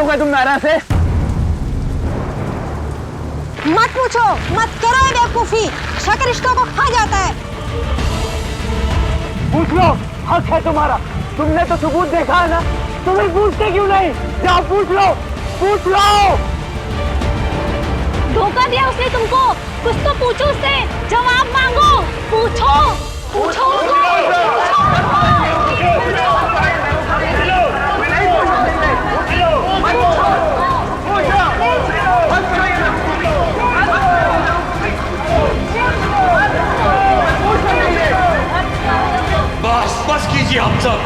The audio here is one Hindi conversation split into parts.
गए तुम नायरा से? मत पूछो, मत करो ये बेवकूफी। शक रिश्तों को खा जाता है। पूछ लो, हक है तुम्हारा। तुमने तो सबूत देखा है ना, तुम्हें पूछते क्यों नहीं? जाओ पूछ लो, पूछ लो। धोखा दिया उसने तुमको, कुछ तो पूछो उससे, जवाब मांगो। पूछो पूछो बस कीजिए आप सब।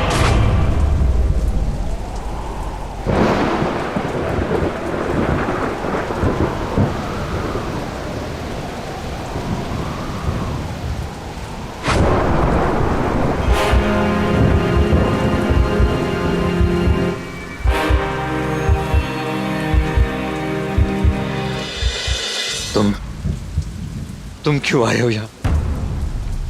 तुम क्यों आए हो यहाँ?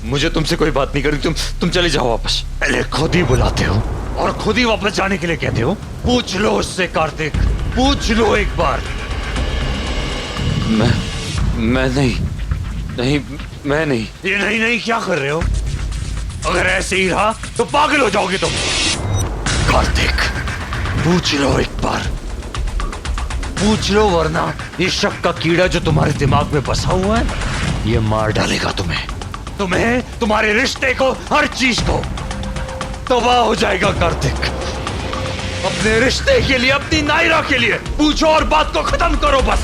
मुझे तुमसे कोई बात नहीं करनी। तुम चले जाओ वापस। पहले खुद ही बुलाते हो और खुद ही वापस जाने के लिए कहते हो। पूछ लो उससे कार्तिक, पूछ लो एक बार। मैं नहीं। ये नहीं क्या कर रहे हो? अगर ऐसे ही रहा तो पागल हो जाओगे तुम। कार्तिक, पूछ लो एक बार, पूछ लो, वरना ये शक का कीड़ा जो तुम्हारे दिमाग में बसा हुआ है ये मार डालेगा तुम्हें, तुम्हारे रिश्ते को, हर चीज को। तबाह हो जाएगा कार्तिक। अपने रिश्ते के लिए, अपनी नायरा के लिए पूछो और बात को खत्म करो बस।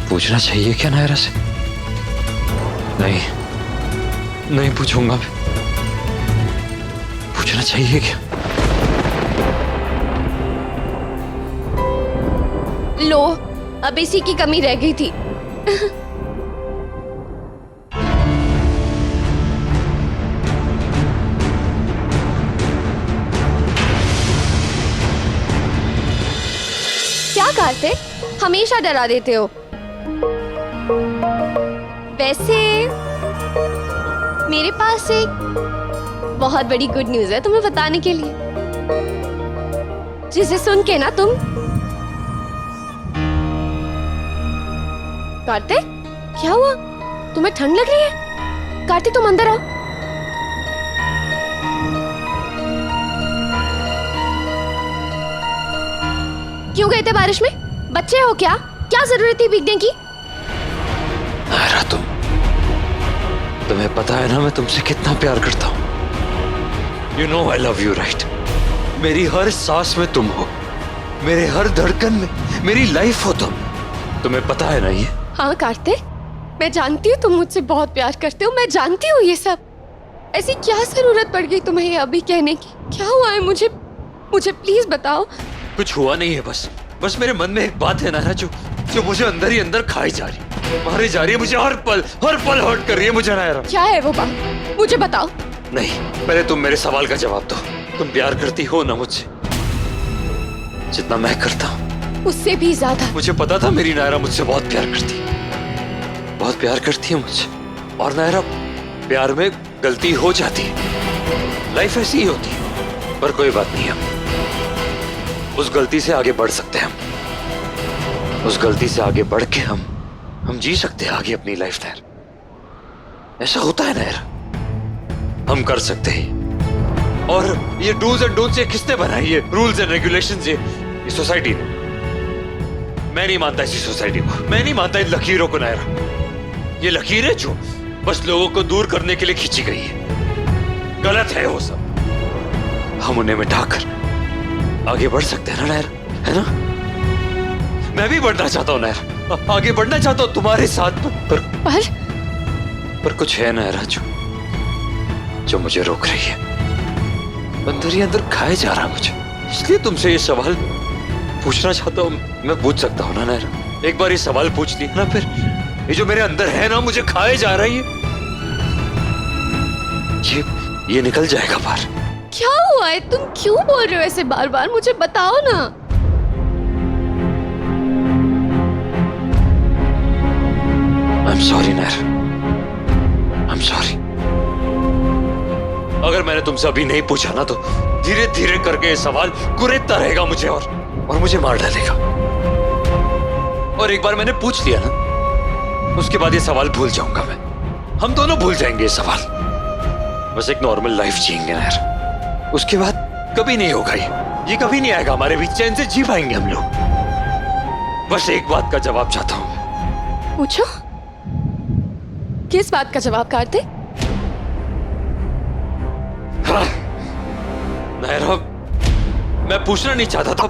पूछना चाहिए क्या नायरा से? नहीं पूछूंगा मैं। पूछना चाहिए क्या? लो, अब इसी की कमी रह गई थी। क्या कार्तिक, हमेशा डरा देते हो। वैसे मेरे पास एक बहुत बड़ी गुड न्यूज है तुम्हें बताने के लिए, जिसे सुन के ना तुम। कार्तिक, क्या हुआ? तुम्हें ठंड लग रही है? कार्तिक, तुम अंदर आओ। क्यों गए थे बारिश में? बच्चे हो क्या? क्या जरूरत थी भीगने की? नायरा, तुम्हें पता है ना मैं तुमसे कितना प्यार करता हूँ। You know I love you, right? मेरी हर सांस में तुम हो, मेरे हर धड़कन में मेरी लाइफ हो तुम। तुम्हें पता है ना ये? हाँ कार्तिक, मैं जानती हूँ तुम मुझसे बहुत प्यार करते हो, मैं जानती हूँ ये सब। ऐसी क्या जरूरत पड़ गई तुम्हें ये अभी कहने की? क्या हुआ है? मुझे प्लीज बताओ। कुछ हुआ नहीं है, बस मेरे मन में एक बात है नायरा जो मुझे अंदर ही अंदर खाई जा रही, मारी जा रही है। मुझे हर पल हर्ट कर रही है मुझे नायरा। क्या है वो बात? मुझे बताओ। नहीं, पहले तुम मेरे सवाल का जवाब दो। तुम प्यार करती हो ना मुझसे, जितना मैं करता हूँ? उससे भी ज्यादा। मुझे पता था मेरी नायरा मुझसे बहुत प्यार करती है, बहुत प्यार करती है मुझसे। और नायरा, प्यार में गलती हो जाती है, लाइफ ऐसी ही होती है। पर कोई बात नहीं, हम उस गलती से आगे बढ़ सकते हैं। हम उस गलती से आगे बढ़ के हम जी सकते हैं आगे अपनी लाइफ। नायरा, ऐसा होता है नायरा, हम कर सकते हैं। और ये डूज एंड डोंट्स ये किसने बनाई? ये रूल्स एंड रेगुलेशंस ये सोसाइटी ने। मैं नहीं मानता इसी सोसाइटी को, मैं नहीं मानता इन लकीरों को नायरा। ये लकीरें जो बस लोगों को दूर करने के लिए खींची गई है, गलत है वो सब। हम उन्हें मिटाकर आगे बढ़ सकते हैं ना नायरा, है ना? मैं भी बढ़ना चाहता हूँ नायरा, आगे बढ़ना चाहता हूँ तुम्हारे साथ। पर कुछ है नायरा जो मुझे रोक रही है। अंदर ही अंदर खाए जा रहा मुझे, इसलिए तुमसे ये सवाल पूछना चाहता हूँ। मैं पूछ सकता हूँ ना नायरा? एक बार ये सवाल पूछ लिया ना, फिर ये जो मेरे अंदर है ना, मुझे खाए जा रही है, ये निकल जाएगा बाहर। क्या हुआ है? तुम क्यों बोल रहे हो ऐसे बार बार? मुझे बताओ ना। I'm sorry Naira, I'm sorry। अगर मैंने तुमसे अभी नहीं पूछा ना तो धीरे धीरे करके ये सवाल कुरेदता रहेगा मुझे और मुझे मार डालेगा। और एक बार मैंने पूछ लिया ना, उसके बाद ये सवाल भूल जाऊंगा मैं। हम दोनों भूल जाएंगे ये सवाल। बस एक नॉर्मल लाइफ जिएंगे ना यार। उसके बाद कभी नहीं होगा ये कभी नहीं आएगा हमारे बीच। चैन से जी पाएंगे हम लोग। बस एक बात का जवाब चाहता हूं। पूछो, किस बात का जवाब कार्तिक? हाँ, नायरा, मैं पूछना नहीं चाहता था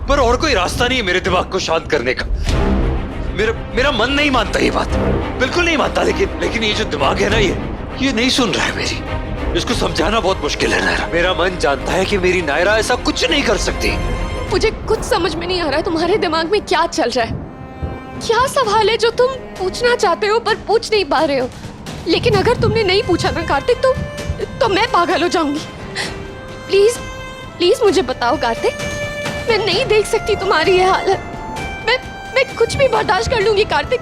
पर और कोई रास्ता नहीं है मेरे दिमाग को शांत करने का। मेरा मन नहीं मानता ये बात, बिल्कुल नहीं मानता। लेकिन ये जो दिमाग है ना, ये नहीं सुन रहा है मेरी। इसको समझाना बहुत मुश्किल है नायरा। मेरा मन जानता है कि मेरी नायरा ऐसा कुछ नहीं कर सकती। मुझे कुछ समझ में नहीं आ रहा है तुम्हारे दिमाग में क्या चल रहा है। क्या सवाल है जो तुम पूछना चाहते हो पर पूछ नहीं पा रहे हो? लेकिन अगर तुमने नहीं पूछा ना कार्तिक तो मैं पागल हो जाऊंगी। प्लीज प्लीज मुझे बताओ कार्तिक, मैं नहीं देख सकती तुम्हारी ये हालत। मैं कुछ भी बर्दाश्त कर लूंगी कार्तिक,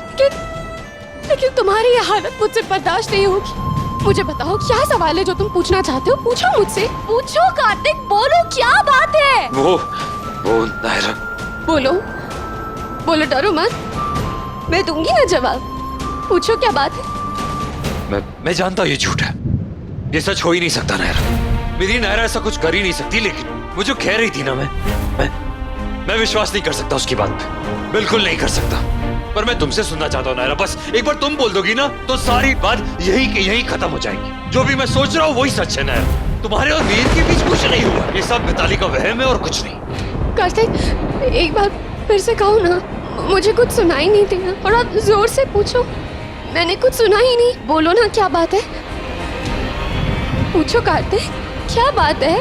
लेकिन तुम्हारी ये हालत मुझसे बर्दाश्त नहीं होगी। मुझे बताओ क्या सवाल है जो तुम पूछना चाहते हो? पूछो मुझसे, पूछो कार्तिक, बोलो क्या बात है। वो नायरा, बोलो, डरो मत, मैं दूंगी ना जवाब। पूछो क्या बात है। मैं जानता हूँ ये झूठ है, ये सच हो ही नहीं सकता नायरा। मेरी नायरा ऐसा कुछ कर ही नहीं सकती। लेकिन वो जो कह रही थी ना, मैं विश्वास नहीं कर सकता उसकी बात पे, बिल्कुल नहीं कर सकता। पर मैं तुमसे सुनना चाहता हूँ नायरा। बस एक बार तुम बोल दोगी ना तो सारी बात यही खत्म हो जाएगी। जो भी मैं सोच रहा हूँ वही सच है नायरा। तुम्हारे और मीर के बीच कुछ नहीं हुआ। ये सब मिताली का वहम है और कुछ नहीं। कार्तिक, एक बार फिर से कहो ना, मुझे कुछ सुनाई नहीं देना। और आप जोर से पूछो, मैंने कुछ सुना ही नहीं। बोलो ना क्या बात है, पूछो कार्तिक, क्या बात है?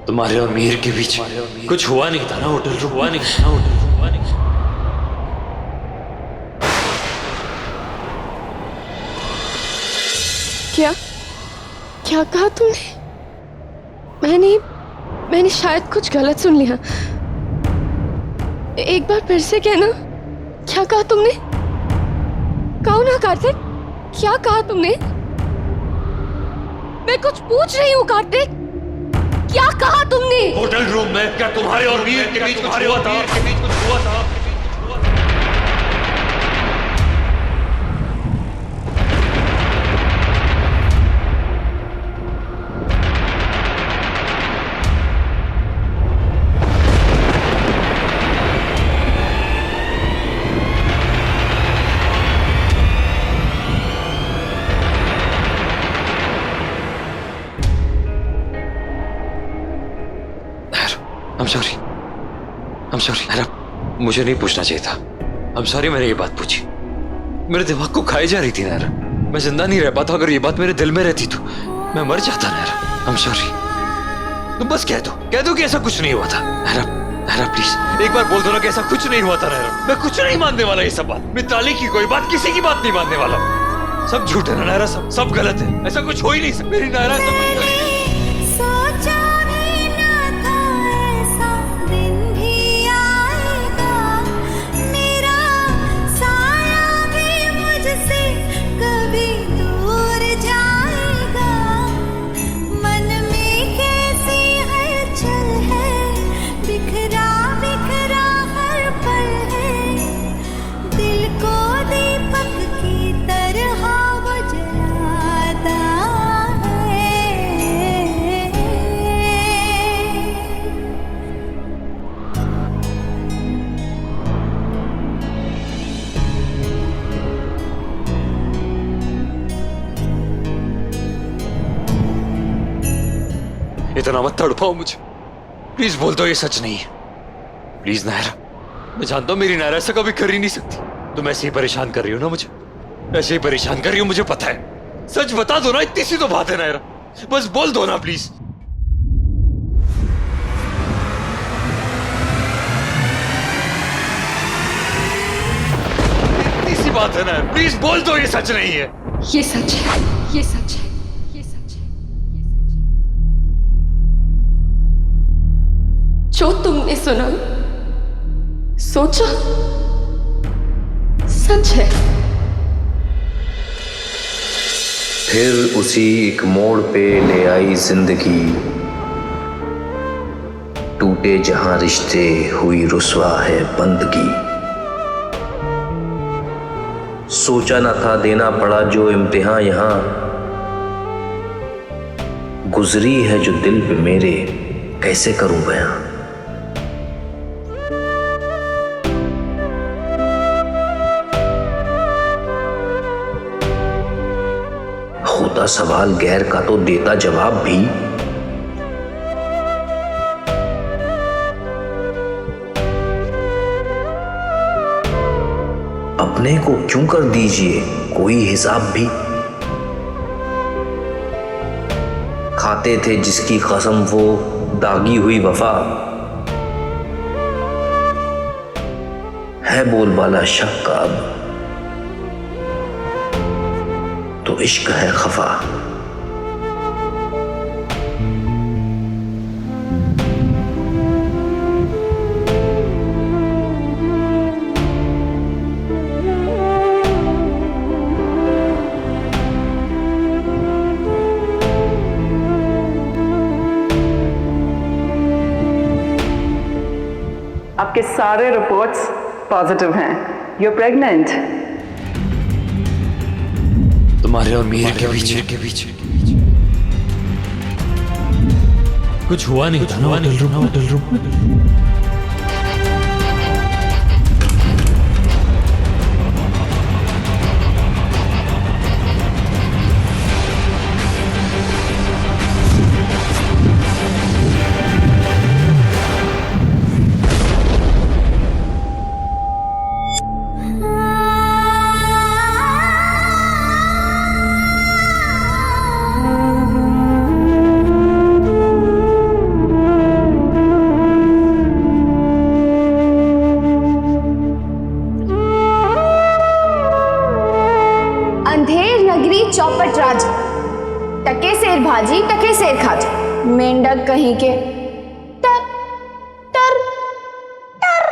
तुम्हारे और मीर के बीच कुछ हुआ नहीं था ना होटल रूम, हुआ नहीं था ना होटल रूम, हुआ नहीं। क्या कहा तुमने? मैंने शायद कुछ गलत सुन लिया। एक बार फिर से कहना, क्या कहा तुमने? कहो ना कार्तिक, क्या कहा तुमने? मैं कुछ पूछ रही हूँ कार्तिक, क्या कहा तुमने? होटल रूम में क्या तुम्हारे और मीर के बीच कुछ हुआ था? I'm sorry, नायरा, मुझे नहीं पूछना चाहिए था। I'm sorry मैंने ये बात पूछी। मेरे दिमाग को खाई जा रही थी नायरा। मैं जिंदा नहीं रह पाता अगर ये बात मेरे दिल में रहती तो मैं मर जाता नायरा। I'm sorry। तुम बस कह दो कि ऐसा कुछ नहीं हुआ था। नायरा प्लीज एक बार बोल दो ना कि ऐसा कुछ नहीं हुआ था नायरा। मैं कुछ नहीं मानने वाला ये सब बात। मिताली की कोई बात, किसी की बात नहीं मानने वाला। सब झूठ है ना नायरा, सब गलत है। ऐसा कुछ हो ही नहीं सकता। मेरी नायरा ऐसा कुछ नहीं। इतना मत तड़पाओ मुझे, प्लीज बोल दो ये सच नहीं है। प्लीज नायरा, मैं जानता हूं मेरी नायरा ऐसा कभी कर ही नहीं सकती। तुम ऐसे ही परेशान कर रही हो ना मुझे, ऐसे ही परेशान कर रही हो, मुझे पता है। सच बता दो ना, इतनी सी तो बात है नायरा, बस बोल दो ना प्लीज। इतनी सी बात है नायरा, प्लीज बोल दो ये सच नहीं है। ये सच है, ये सच है, ये सच है। जो तुमने सुना, सोचा, सच है। फिर उसी एक मोड़ पे ले आई जिंदगी, टूटे जहां रिश्ते हुई रुसवा है बंदगी। सोचा न था देना पड़ा जो इम्तिहान यहां, गुजरी है जो दिल पे मेरे कैसे करूं बयां। होता सवाल गैर का तो देता जवाब भी, अपने को क्यों कर दीजिए कोई हिसाब भी। खाते थे जिसकी कसम वो दागी हुई वफा, है बोलबाला शक का अब तो इश्क है खफा। आपके सारे रिपोर्ट्स पॉजिटिव हैं। You pregnant. तुम्हारे और मीर के पीछे कुछ हुआ नहीं था ना होटल रूम में। अंधेर नगरी चौपट राज, टके शेर भाजी टके शेर खाज, मेंढक कहीं के टर टर टर।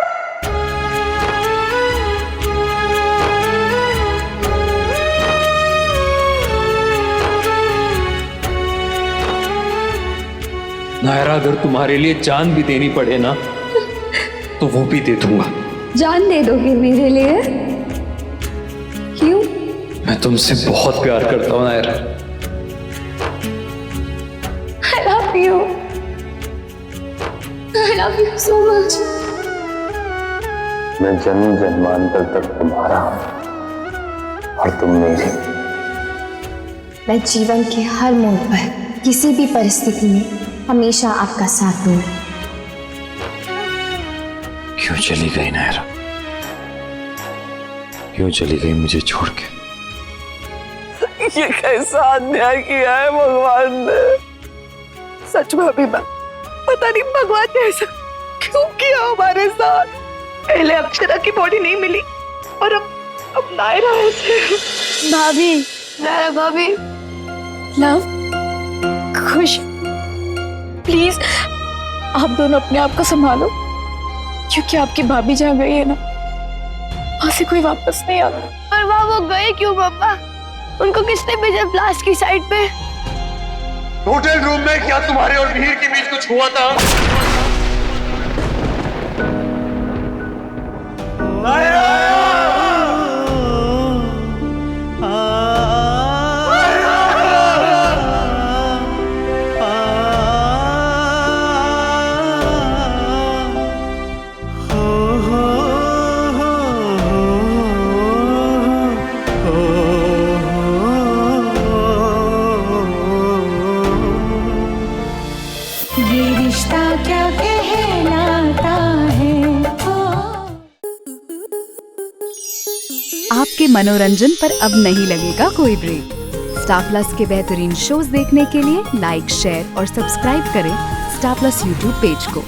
नायरा, अगर तुम्हारे लिए जान भी देनी पड़े ना तो वो भी दे दूंगा। जान दे दोगे मेरे लिए? क्यों? मैं तुमसे बहुत प्यार करता हूँ Naira. I love you. I love you so much. मैं जन्म जन्मांतर तक तुम्हारा हूं और तुम मेरे। मैं जीवन के हर मोड़ पर किसी भी परिस्थिति में हमेशा आपका साथ दूंगी। क्यों चली गई नायरा? क्यों चली गई मुझे छोड़ के? ये कैसा अन्याय किया है भगवान ने। सच में अभी पता नहीं भगवान ने ऐसा क्यों किया हमारे साथ। पहले अक्षरा की बॉडी नहीं मिली और अब नायरा ऐसे। भाभी, नायरा भाभी, लव, खुश, प्लीज आप दोनों अपने आप को संभालो, क्योंकि आपकी भाभी जहाँ गई है ना, वहां से कोई वापस नहीं आता। पर वहाँ वो गए क्यों पापा? उनको किसने भेजा ब्लास्ट की साइड पे? होटल रूम में क्या तुम्हारे और मीर के बीच कुछ हुआ था? आपके मनोरंजन पर अब नहीं लगेगा कोई ब्रेक। स्टार प्लस के बेहतरीन शोज देखने के लिए लाइक, शेयर और सब्सक्राइब करें स्टार प्लस यूट्यूब पेज को।